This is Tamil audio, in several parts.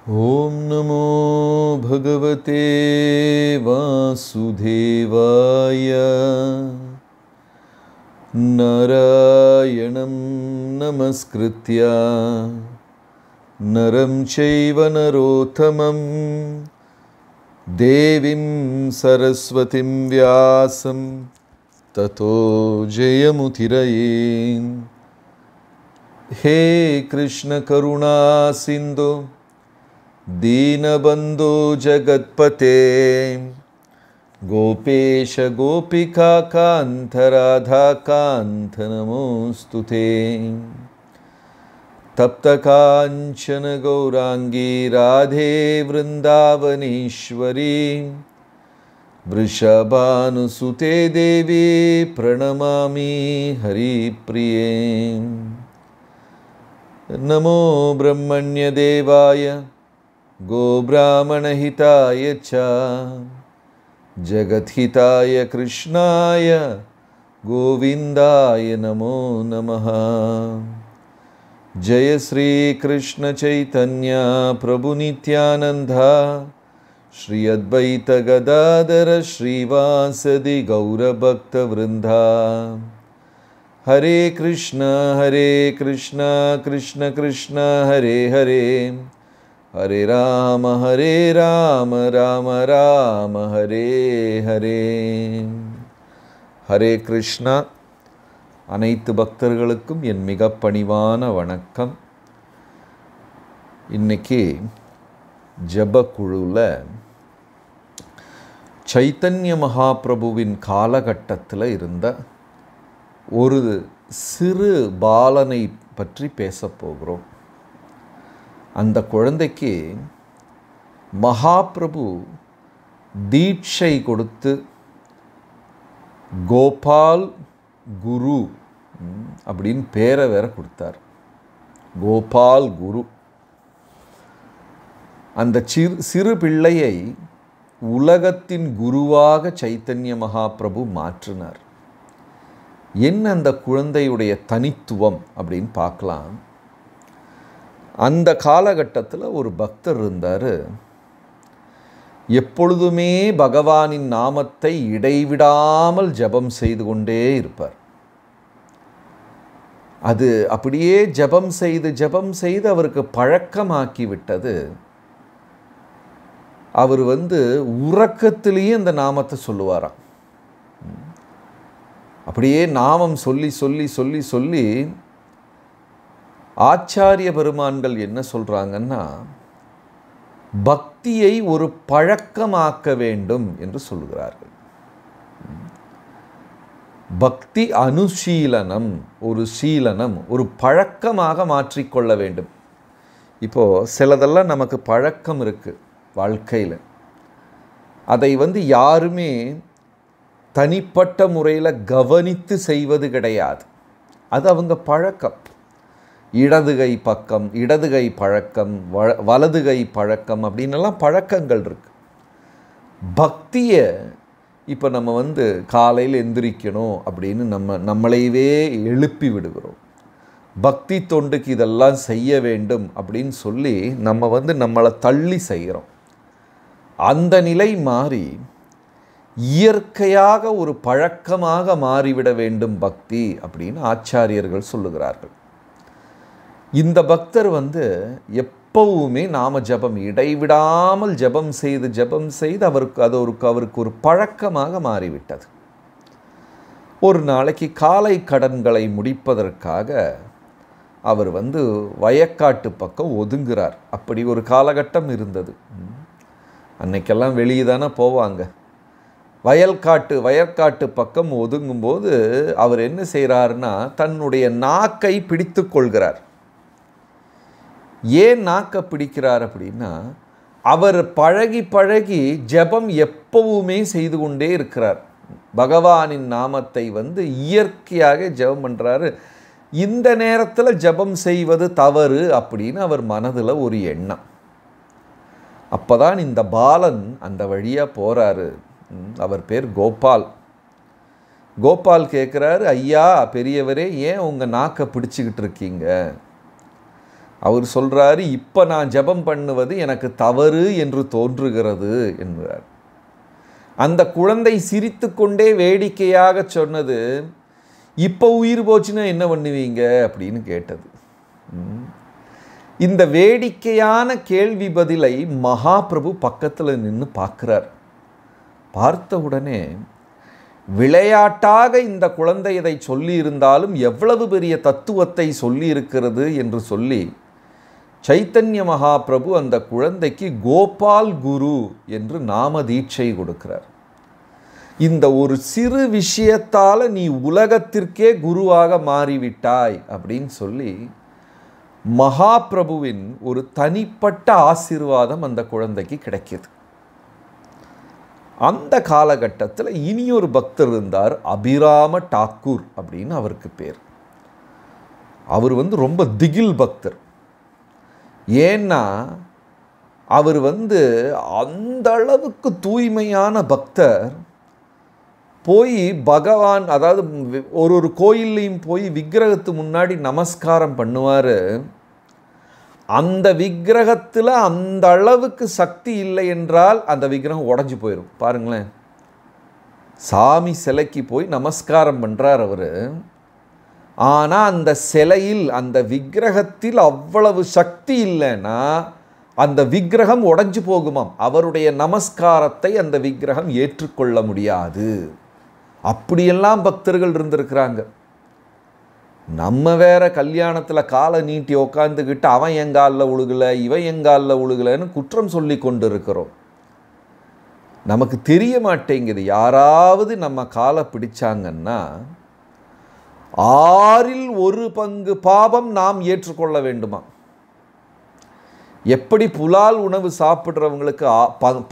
ॐ नमो भगवते वासुदेवाय नारायणं नमस्कृत्य नरं चैव नरोत्तमं देवीं सरस्वतीं व्यासं ततो जयमुदीरये। हे कृष्ण करुणा सिन्धु दीनबन्धो जगत्पते गोपेश गोपिका कान्त राधा कान्त नमोस्तुते। तप्त काञ्चन गौरांगी राधे वृन्दावनेश्वरी वृषभानुसुते देवी प्रणमामि हरिप्रिये। नमो ब्रह्मण्य देवाय गोब्राह्मणहिताय च जगद्हिताय कृष्णाय गोविन्दाय नमो नमः। जय श्री कृष्ण चैतन्य प्रभु नित्यानंद श्री अद्वैत गदाधर श्रीवासदि गौरभक्त वृंदा। हरे कृष्ण कृष्ण कृष्ण हरे हरे, हरे राम राम राम हरे हरे। हरे कृष्णा। அனைத்து பக்தர்களுக்கும் என் மிக பணிவான வணக்கம். இன்னைக்கு ஜபக்குழுவில் சைத்தன்ய மகாபிரபுவின் காலகட்டத்தில் இருந்த ஒரு சிறு பாலனை பற்றி பேசப் போகிறோம். அந்த குழந்தைக்கு மகாபிரபு தீட்சை கொடுத்து கோபால் குரு அப்படின்னு பேரை வேற கொடுத்தார். கோபால் குரு. அந்த சிறு பிள்ளையை உலகத்தின் குருவாக சைத்தன்ய மகாபிரபு மாற்றினார். என்ன அந்த குழந்தையுடைய தனித்துவம் அப்படின்னு பார்க்கலாம். அந்த காலகட்டத்தில் ஒரு பக்தர் இருந்தார். எப்பொழுதுமே பகவானின் நாமத்தை இடைவிடாமல் ஜபம் செய்து கொண்டே இருப்பார். அது அப்படியே ஜபம் செய்து அவருக்கு பழக்கமாக்கி விட்டது. அவர் உறக்கத்திலேயே அந்த நாமத்தை சொல்லுவாராம். அப்படியே நாமம் சொல்லி சொல்லி சொல்லி சொல்லி ஆச்சாரிய பெருமான்கள் என்ன சொல்றாங்கன்னா, பக்தியை ஒரு பழக்கமாக்க வேண்டும் என்று சொல்கிறார்கள். பக்தி அனுசீலனம், ஒரு சீலனம், ஒரு பழக்கமாக மாற்றிக்கொள்ள வேண்டும். இப்போ சிலதெல்லாம் நமக்கு பழக்கம் இருக்கு வாழ்க்கையில். அதை யாருமே தனிப்பட்ட முறையில் கவனித்து செய்வது கிடையாது. அது அவங்க பழக்கம். இடதுகை பக்கம், இடதுகை பழக்கம், வலதுகை பழக்கம் அப்படின்னெல்லாம் பழக்கங்கள் இருக்கு. பக்தியை இப்போ நம்ம காலையில் எந்திரிக்கணும் அப்படின்னு நம்மளையவே எழுப்பி விடுகிறோம். பக்தி தொண்டுக்கு இதெல்லாம் செய்ய வேண்டும் அப்படின்னு சொல்லி நம்மளை தள்ளி செய்கிறோம். அந்த நிலை மாறி இயற்கையாக ஒரு பழக்கமாக மாறிவிட வேண்டும் பக்தி அப்படின்னு ஆச்சாரியர்கள் சொல்லுகிறார்கள். இந்த பக்தர் எப்பவுமே நாம ஜபம் இடைவிடாமல் ஜபம் செய்து அவருக்கு ஒரு பழக்கமாக மாறிவிட்டது. ஒரு நாளைக்கு காலை கடன்களை முடிப்பதற்காக அவர் வயக்காட்டு பக்கம் ஒதுங்குறார். அப்படி ஒரு காலகட்டம் இருந்தது. அன்னைக்கெல்லாம் வெளியே தானே போவாங்க. வயற்காட்டு பக்கம் ஒதுங்கும்போது அவர் என்ன செய்கிறாருன்னா, தன்னுடைய நாக்கை பிடித்து கொள்கிறார். ஏன் நாக்கை பிடிக்கிறார் அப்படின்னா, அவர் பழகி பழகி ஜபம் எப்பவுமே செய்து கொண்டே இருக்கிறார். பகவானின் நாமத்தை இயற்கையாக ஜபம் பண்ணுறாரு. இந்த நேரத்தில் ஜபம் செய்வது தவறு அப்படின்னு அவர் மனதில் ஒரு எண்ணம். அப்போதான் இந்த பாலன் அந்த வழியாக போகிறாரு. அவர் பேர் கோபால். கோபால் கேட்குறாரு, ஐயா பெரியவரே, ஏன் உங்கள் நாக்கை பிடிச்சிக்கிட்டு இருக்கீங்க? அவர் சொல்கிறாரு, இப்போ நான் ஜெபம் பண்ணுவது எனக்கு தவறு என்று தோன்றுகிறது என்கிறார். அந்த குழந்தை சிரித்து கொண்டே வேடிக்கையாக சொன்னது, இப்போ உயிர் போச்சுன்னா என்ன பண்ணுவீங்க அப்படின்னு கேட்டது. இந்த வேடிக்கையான கேள்வி பதிலை மகாபிரபு பக்கத்தில் நின்று பார்க்குறார். பார்த்த உடனே விளையாட்டாக இந்த குழந்தை இதை சொல்லி இருந்தாலும் எவ்வளவு பெரிய தத்துவத்தை சொல்லி இருக்கிறது என்று சொல்லி சைத்தன்ய மகாபிரபு அந்த குழந்தைக்கு கோபால் குரு என்று நாம தீட்சை கொடுக்கிறார். இந்த ஒரு சிறு விஷயத்தால் நீ உலகத்திற்கே குருவாக மாறிவிட்டாய் அப்படின்னு சொல்லி மகாபிரபுவின் ஒரு தனிப்பட்ட ஆசீர்வாதம் அந்த குழந்தைக்கு கிடைக்கிது. அந்த காலகட்டத்தில் இனியொரு பக்தர் இருந்தார், அபிராம டாக்கூர் அப்படின்னு அவருக்கு பேர். அவர் ரொம்ப திகில் பக்தர். ஏன்னா அவர் அந்த அளவுக்கு தூய்மையான பக்தர். போய் பகவான், அதாவது ஒரு கோயில்லையும் போய் விக்கிரகத்து முன்னாடி நமஸ்காரம் பண்ணுவார். அந்த விக்கிரகத்தில் அந்த அளவுக்கு சக்தி இல்லை என்றால் அந்த விக்கிரகம் உடஞ்சி போயிடும். பாருங்களேன், சாமி சிலைக்கு போய் நமஸ்காரம் பண்ணுறார் அவர். ஆனால் அந்த சிலையில், அந்த விக்கிரகத்தில் அவ்வளவு சக்தி இல்லைன்னா அந்த விக்கிரகம் உடஞ்சி போகுமாம். அவருடைய நமஸ்காரத்தை அந்த விக்கிரகம் ஏற்றுக்கொள்ள முடியாது. அப்படியெல்லாம் பக்தர்கள் இருந்திருக்கிறாங்க. நம்ம வேற கல்யாணத்தில் காலை நீட்டி உக்காந்துக்கிட்டு அவன் எங்காலில் உழுகலை, இவன் எங்காலில் உழுகலைன்னு குற்றம் சொல்லி கொண்டு இருக்கிறோம். நமக்கு தெரிய மாட்டேங்குது. யாராவது நம்ம காலை பிடிச்சாங்கன்னா 1/6 பாவம் நாம் ஏற்றுக்கொள்ள வேண்டுமா? எப்படி புலால் உணவு சாப்பிட்றவங்களுக்கு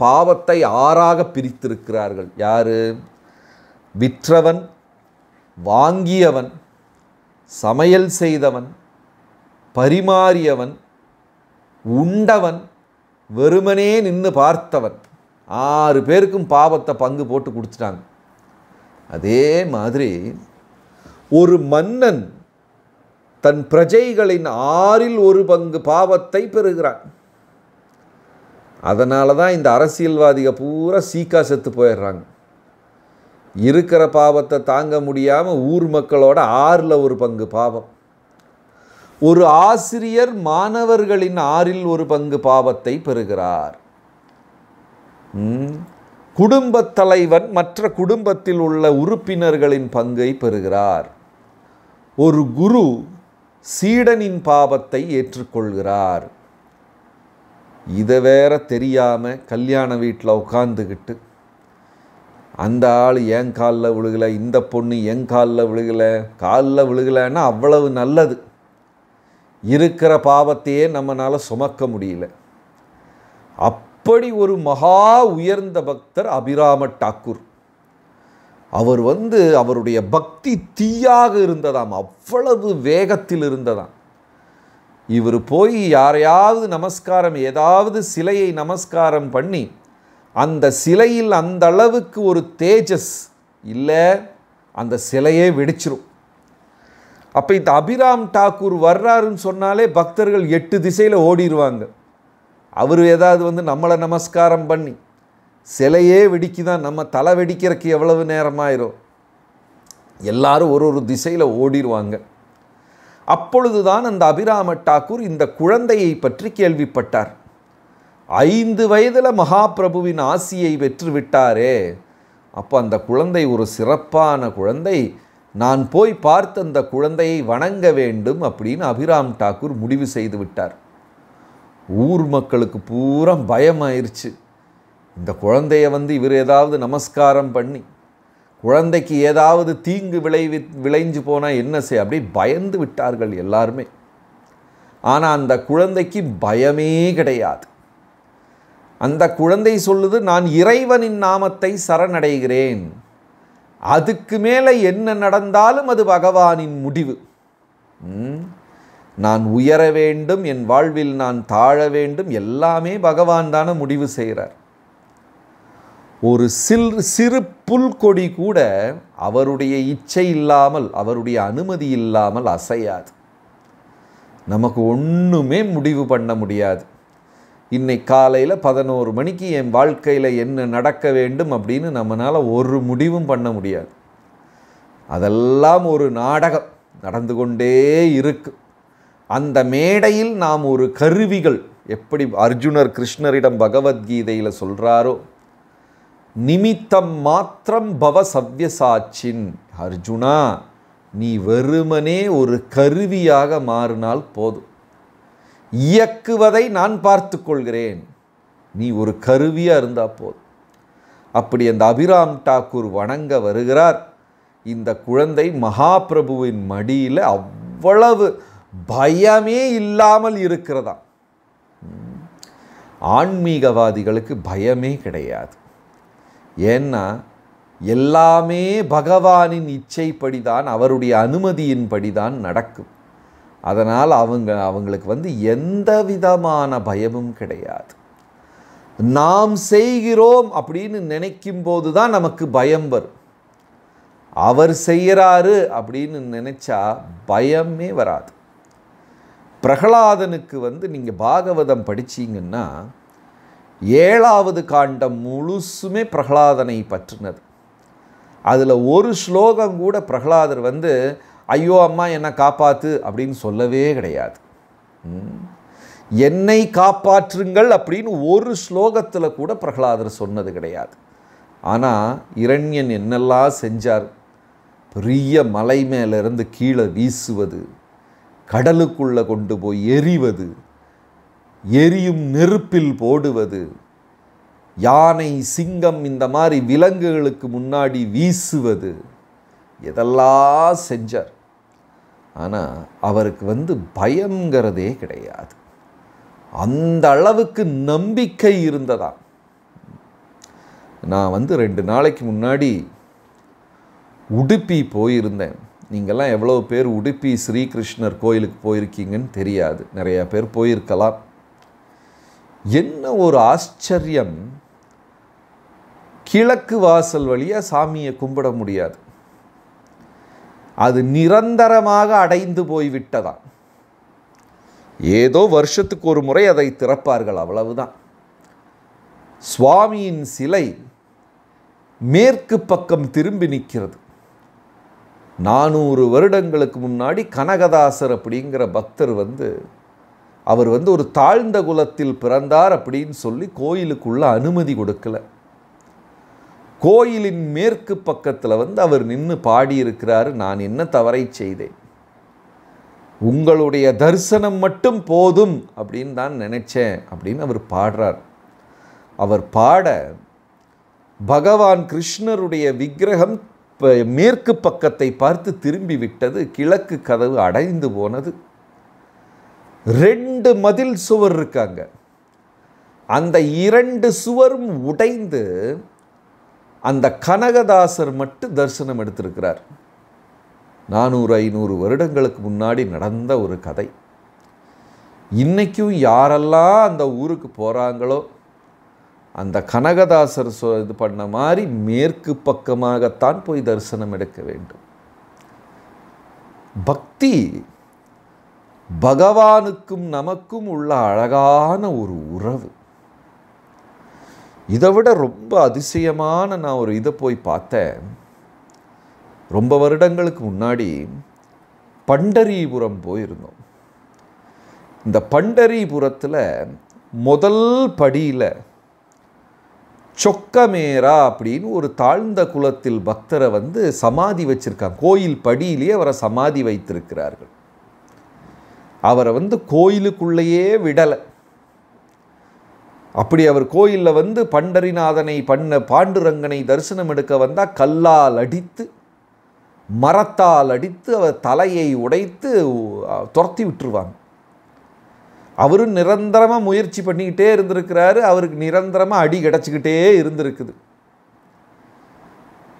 பாவத்தை 6ஆக பிரித்திருக்கிறார்கள். யாரு? விற்றவன், வாங்கியவன், சமையல் செய்தவன், பரிமாறியவன், உண்டவன், வெறுமனே நின்று பார்த்தவன், 6 பேருக்கும் பாவத்தை பங்கு போட்டு கொடுத்துட்டாங்க. அதே மாதிரி ஒரு மன்னன் தன் பிரஜைகளின் 1/6 பாவத்தை பெறுகிறான். அதனால தான் இந்த அரசியல்வாதிக பூரா சீக்கா செத்து போயிடுறாங்க. இருக்கிற பாவத்தை தாங்க முடியாமல் ஊர் மக்களோட 1/6 பாவம். ஒரு ஆசிரியர் மாணவர்களின் 1/6 பாவத்தை பெறுகிறார். குடும்பத் தலைவன் மற்ற குடும்பத்தில் உள்ள உறுப்பினர்களின் பங்கை பெறுகிறார். ஒரு குரு சீடனின் பாவத்தை ஏற்றுக்கொள்கிறார். இதை வேற தெரியாமல் கல்யாண வீட்டில் உட்காந்துக்கிட்டு அந்த ஆள் என் காலில் விழுகலை, இந்த பொண்ணு என் காலில் விழுகலை, காலில் விழுகலைன்னா அவ்வளவு நல்லது. இருக்கிற பாவத்தையே நம்மளால் சுமக்க முடியல. அப்படி ஒரு மகா உயர்ந்த பக்தர் அபிராம டாக்கூர். அவர் அவருடைய பக்தி தீயாக இருந்ததாம், அவ்வளவு வேகத்தில் இருந்ததாம். இவர் போய் யாரையாவது நமஸ்காரம், ஏதாவது சிலையை நமஸ்காரம் பண்ணி அந்த சிலையில் அந்த அளவுக்கு ஒரு தேஜஸ் இல்லை, அந்த சிலையே வெடிச்சிரும். அப்போ இந்த அபிராம் டாக்கூர் வர்றாருன்னு சொன்னாலே பக்தர்கள் 8 திசையில் ஓடிடுவாங்க. அவர் ஏதாவது நம்மளை நமஸ்காரம் பண்ணி சிலையே வெடிக்குதான், நம்ம தலை வெடிக்கிறதுக்கு எவ்வளவு நேரமாயிரும். எல்லாரும் ஒரு திசையில் ஓடிடுவாங்க. அப்பொழுதுதான் அந்த அபிராம டாக்கூர் இந்த குழந்தையை பற்றி கேள்விப்பட்டார். 5 வயதில் மகாபிரபுவின் ஆசியை பெற்று விட்டாரே, அப்போ அந்த குழந்தை ஒரு சிறப்பான குழந்தை, நான் போய் பார்த்து அந்த குழந்தையை வணங்க வேண்டும் அப்படின்னு அபிராம் டாக்கூர் முடிவு செய்து விட்டார். ஊர் மக்களுக்கு பூரா பயமாயிருச்சு. இந்த குழந்தைய இவர் ஏதாவது நமஸ்காரம் பண்ணி குழந்தைக்கு ஏதாவது தீங்கு விளைஞ்சு போனால் என்ன செய்ய, அப்படி பயந்து விட்டார்கள் எல்லாருமே. ஆனால் அந்த குழந்தைக்கு பயமே கிடையாது. அந்த குழந்தை சொல்லுது, நான் இறைவனின் நாமத்தை சரணடைகிறேன், அதுக்கு மேலே என்ன நடந்தாலும் அது பகவானின் முடிவு. நான் உயர வேண்டும், என் வாழ்வில் நான் தாழ வேண்டும், எல்லாமே பகவான் தானே முடிவு செய்கிறார். ஒரு சிறு புல்கொடி கூட அவருடைய இச்சை இல்லாமல், அவருடைய அனுமதி இல்லாமல் அசையாது. நமக்கு ஒன்றுமே முடிவு பண்ண முடியாது. இன்னைக்கு காலையில் 11 மணிக்கு என் வாழ்க்கையில் என்ன நடக்க வேண்டும் அப்படின்னு நம்மளால் ஒரு முடிவும் பண்ண முடியாது. அதெல்லாம் ஒரு நாடகம் நடந்து கொண்டே இருக்கு. அந்த மேடையில் நாம் ஒரு கருவிகள். எப்படி அர்ஜுனர் கிருஷ்ணரிடம் பகவத்கீதையில் சொல்கிறாரோ, நிமித்தம் மாத்திரம் பவ சவ்யசாச்சின். அர்ஜுனா, நீ வெறுமனே ஒரு கருவியாக மாறினால் போதும், இயக்குவதை நான் பார்த்து கொள்கிறேன், நீ ஒரு கருவியாக இருந்தால் போதும். அப்படி அந்த அபிராம் டாக்கூர் வணங்க வருகிறார். இந்த குழந்தை மகாபிரபுவின் மடியில் அவ்வளவு பயமே இல்லாமல் இருக்கிறதா. ஆன்மீகவாதிகளுக்கு பயமே கிடையாது. ஏன்னா எல்லாமே பகவானின் இச்சைப்படிதான், அவருடைய அனுமதியின்படிதான் நடக்கும். அதனால் அவங்களுக்கு எந்த விதமான பயமும் கிடையாது. நாம் செய்கிறோம் அப்படின்னு நினைக்கும் போது தான் நமக்கு பயம் வரும். அவர் செய்கிறாரு அப்படின்னு நினைச்சா பயமே வராது. பிரகலாதனுக்கு நீங்கள் பாகவதம் படிச்சீங்கன்னா 7வது காண்டம் முழுசுமே பிரகலாதனை பற்றினது. அதில் ஒரு ஸ்லோகம் கூட பிரகலாதர் ஐயோ அம்மா என்னை காப்பாற்று அப்படின்னு சொல்லவே கிடையாது. என்னை காப்பாற்றுங்கள் அப்படின்னு ஒரு ஸ்லோகத்தில் கூட பிரகலாதர் சொன்னது கிடையாது. ஆனால் இரண்யன் என்னெல்லாம் செஞ்சார். பெரிய மலை மேலிருந்து கீழே வீசுவது, கடலுக்குள்ளே கொண்டு போய் எரிவது, எரியும் நெருப்பில் போடுவது, யானை சிங்கம் இந்த மாதிரி விலங்குகளுக்கு முன்னாடி வீசுவது, இதெல்லாம் செஞ்சார். ஆனால் அவருக்கு பயங்கிறதே கிடையாது. அந்த அளவுக்கு நம்பிக்கை இருந்ததா. நான் 2 நாளைக்கு முன்னாடி உடுப்பி போயிருந்தேன். நீங்கள்லாம் எவ்வளோ பேர் உடுப்பி ஸ்ரீகிருஷ்ணர் கோயிலுக்கு போயிருக்கீங்கன்னு தெரியாது. நிறையா பேர் போயிருக்கலாம். என்ன ஒரு ஆச்சரியம், கிழக்கு வாசல் வழியாக சாமியை கும்பிட முடியாது. அது நிரந்தரமாக அடைந்து போய்விட்டதாம். ஏதோ வருஷத்துக்கு ஒரு முறை அதை திறப்பார்கள், அவ்வளவுதான். சுவாமியின் சிலை மேற்கு பக்கம் திரும்பி நிற்கிறது. 400 வருடங்களுக்கு முன்னாடி கனகதாசர் அப்படிங்கிற பக்தர் அவர் ஒரு தாழ்ந்த குலத்தில் பிறந்தார் அப்படின்னு சொல்லி கோயிலுக்குள்ள அனுமதி கொடுக்கல. கோயிலின் மேற்கு பக்கத்தில் அவர் நின்று பாடியிருக்கிறாரு, நான் என்ன தவறை செய்தேன், உங்களுடைய தரிசனம் மட்டும் போதும் அப்படின்னு தான் நினைச்சேன் அப்படின்னு அவர் பாடுறார். அவர் பாட பகவான் கிருஷ்ணருடைய விக்கிரகம் மேற்கு பக்கத்தை பார்த்து திரும்பி விட்டது. கிழக்கு கதவு அடைந்து போனது. 2 மதில் சுவர் இருக்காங்க. அந்த 2 சுவரும் உடைந்து அந்த கனகதாசர் மட்டும் தரிசனம் எடுத்திருக்கிறார். 400-500 வருடங்களுக்கு முன்னாடி நடந்த ஒரு கதை. இன்னைக்கும் யாரெல்லாம் அந்த ஊருக்கு போகிறாங்களோ அந்த கனகதாசர் இது பண்ண மாதிரி மேற்கு பக்கமாகத்தான் போய் தரிசனம் எடுக்க வேண்டும். பக்தி பகவானுக்கும் நமக்கும் உள்ள அழகான ஒரு உறவு. இதை விட ரொம்ப அதிசயமான நான் ஒரு இதை போய் பார்த்தேன். ரொம்ப வருடங்களுக்கு முன்னாடி பண்டரிபுரம் போயிருந்தோம். இந்த பண்டரிபுரத்தில் முதல் படியில் சொக்கமேரா அப்படின்னு ஒரு தாழ்ந்த குலத்தில் பக்தரை சமாதி வச்சிருக்காங்க. கோயில் படியிலேயே அவரை சமாதி வைத்திருக்கிறார்கள். அவரை கோயிலுக்குள்ளேயே விடலை. அப்படி அவர் கோயிலில் பண்டரிநாதனை பாண்டுரங்கனை தரிசனம் எடுக்க வந்தால் கல்லால் அடித்து மரத்தால் அடித்து அவர் தலையை உடைத்து துரத்தி விட்டுருவாங்க. அவரும் நிரந்தரமாக முயற்சி பண்ணிக்கிட்டே இருந்திருக்கிறாரு. அவருக்கு நிரந்தரமாக அடி கிடச்சிக்கிட்டே இருந்திருக்குது.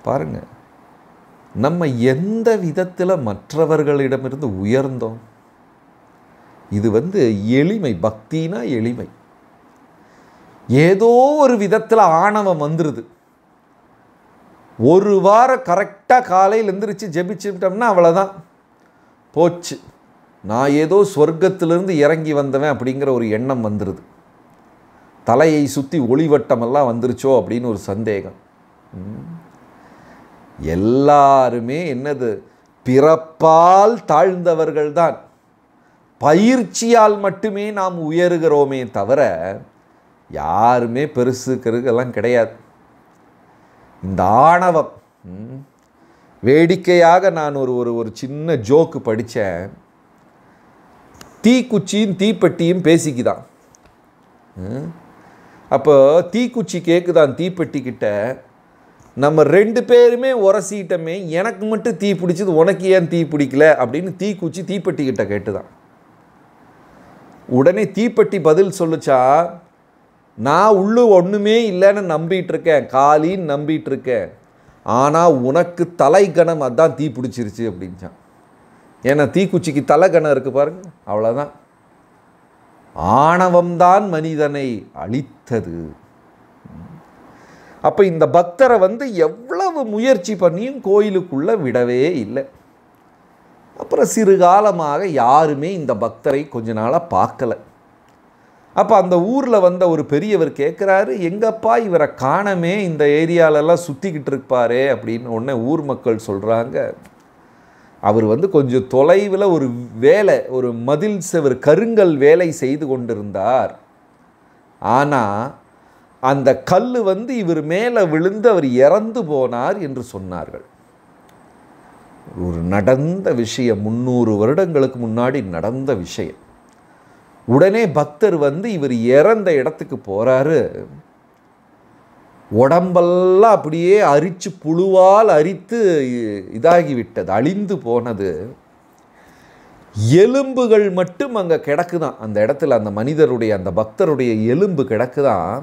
பாருங்க, நம்ம எந்த விதத்தில் மற்றவர்களிடமிருந்து உயர்ந்தோம். இது எளிமை. பக்தினா எளிமை. ஏதோ ஒரு விதத்தில் ஆணவம் வந்துடுது. ஒரு வாரம் கரெக்டாக காலையில் எந்திரிச்சு ஜெபிச்சுட்டோம்னா அவ்வளோதான், போச்சு. நான் ஏதோ சொர்க்கத்திலிருந்து இறங்கி வந்தவன் அப்படிங்கிற ஒரு எண்ணம் வந்துடுது. தலையை சுற்றி ஒளிவட்டமெல்லாம் வந்துருச்சோ அப்படின்னு ஒரு சந்தேகம். எல்லாருமே என்னது, பிறப்பால் தாழ்ந்தவர்கள்தான். பயிற்சியால் மட்டுமே நாம் உயருகிறோமே தவிர யாருமே பெருசுக்கிறதுக்கெல்லாம் கிடையாது. இந்த ஆணவம். வேடிக்கையாக நான் ஒரு சின்ன ஜோக்கு படித்தேன். தீக்குச்சியும் தீப்பெட்டியும் பேசிக்குதான். அப்போ தீக்குச்சி கேட்குதான் தீப்பெட்டிக்கிட்ட, நம்ம 2 பேருமே உரசிட்டமே, எனக்கு மட்டும் தீ பிடிச்சது, உனக்கு ஏன் தீ பிடிக்கல அப்படின்னு தீக்குச்சி தீப்பெட்டிக்கிட்ட கேட்டுதான். உடனே தீப்பெட்டி பதில் சொல்லுச்சா, நான் உள்ளு ஒன்றுமே இல்லைன்னு நம்பிட்டு இருக்கேன், காலின்னு நம்பிட்டு இருக்கேன், ஆனால் உனக்கு தலைகணம் அதான் தீ பிடிச்சிருச்சு அப்படின்ச்சான். ஏன்னா தீக்குச்சிக்கு தலைகணம் இருக்குது பாருங்க, அவ்வளோதான். ஆணவம்தான் மனிதனை அழித்தது. அப்போ இந்த பக்தரை எவ்வளவு முயற்சி பண்ணியும் கோயிலுக்குள்ளே விடவே இல்லை. அப்புறம் சிறு காலமாக யாருமே இந்த பக்தரை கொஞ்ச நாளாக பார்க்கலை. அப்போ அந்த ஊரில் ஒரு பெரியவர் கேட்குறாரு, எங்கப்பா இவரை காணமே, இந்த ஏரியாலெல்லாம் சுற்றிக்கிட்டு இருப்பாரே அப்படின்னு. உடனே ஊர் மக்கள் சொல்கிறாங்க, அவர் கொஞ்சம் தொலைவில் ஒரு வேலை, ஒரு மதில் செவர் கருங்கல் வேலை செய்து கொண்டிருந்தார். ஆனால் அந்த கல் இவர் மேலே விழுந்து அவர் இறந்து போனார் என்று சொன்னார்கள். ஒரு நடந்த விஷயம், 300 வருடங்களுக்கு முன்னாடி நடந்த விஷயம். உடனே பக்தர் இவர் இறந்த இடத்துக்கு போகிறாரு. உடம்பெல்லாம் அப்படியே அரிச்சு புழுவால் அரித்து இதாகிவிட்டது, அழிந்து போனது. எலும்புகள் மட்டும் அங்கே கிடக்குதான். அந்த இடத்துல அந்த மனிதருடைய, அந்த பக்தருடைய எலும்பு கிடக்குதான்.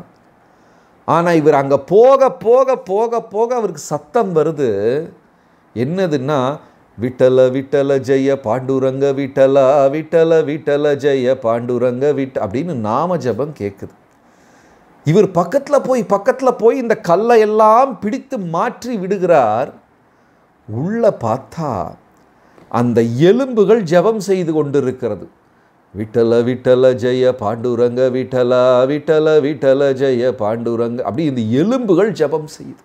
ஆனால் இவர் அங்கே போக போக போக போக அவருக்கு சத்தம் வருது. என்னதுன்னா, விட்டல விட்டல ஜெய பாண்டுரங்க விட்டலா, விட்டல விட்டல ஜெய பாண்டுரங்க அப்படின்னு நாம ஜபம் கேட்குது. இவர் பக்கத்தில் போய் இந்த கல்லை எல்லாம் பிடித்து மாற்றி விடுகிறார். உள்ள பார்த்தா அந்த எலும்புகள் ஜபம் செய்து கொண்டிருக்கிறது. விட்டல விட்டல ஜெய பாண்டுரங்க விட்டலா, விட்டல விட்டல ஜெய பாண்டுரங்க அப்படி இந்த எலும்புகள் ஜபம் செய்யுது.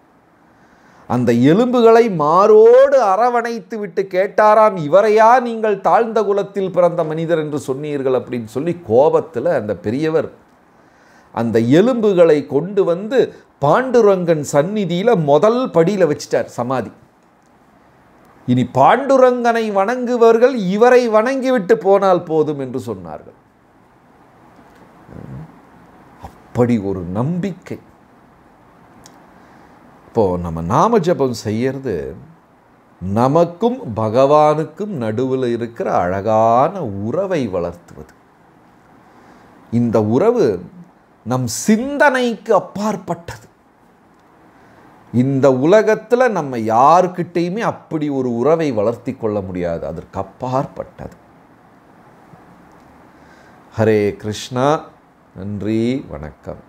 அந்த எலும்புகளை மாரோடு அரவணைத்து விட்டு கேட்டாராம், இவரையா நீங்கள் தாழ்ந்த குலத்தில் பிறந்த மனிதர் என்று சொன்னீர்கள் அப்படின்னு சொல்லி கோபத்தில் அந்த பெரியவர் அந்த எலும்புகளை கொண்டு பாண்டுரங்கன் சந்நிதியில் முதல் படியில் வச்சிட்டார், சமாதி. இனி பாண்டுரங்கனை வணங்குவர்கள் இவரை வணங்கிவிட்டு போனால் போதும் என்று சொன்னார்கள். அப்படி ஒரு நம்பிக்கை. இப்போ நம்ம நாம ஜபம் செய்யறது நமக்கும் பகவானுக்கும் நடுவில் இருக்கிற அழகான உறவை வளர்த்துவது. இந்த உறவு நம் சிந்தனைக்கு அப்பாற்பட்டது. இந்த உலகத்தில் நம்ம யாருக்கிட்டையுமே அப்படி ஒரு உறவை வளர்த்தி கொள்ள முடியாது, அதற்கு அப்பாற்பட்டது. ஹரே கிருஷ்ணா. நன்றி, வணக்கம்.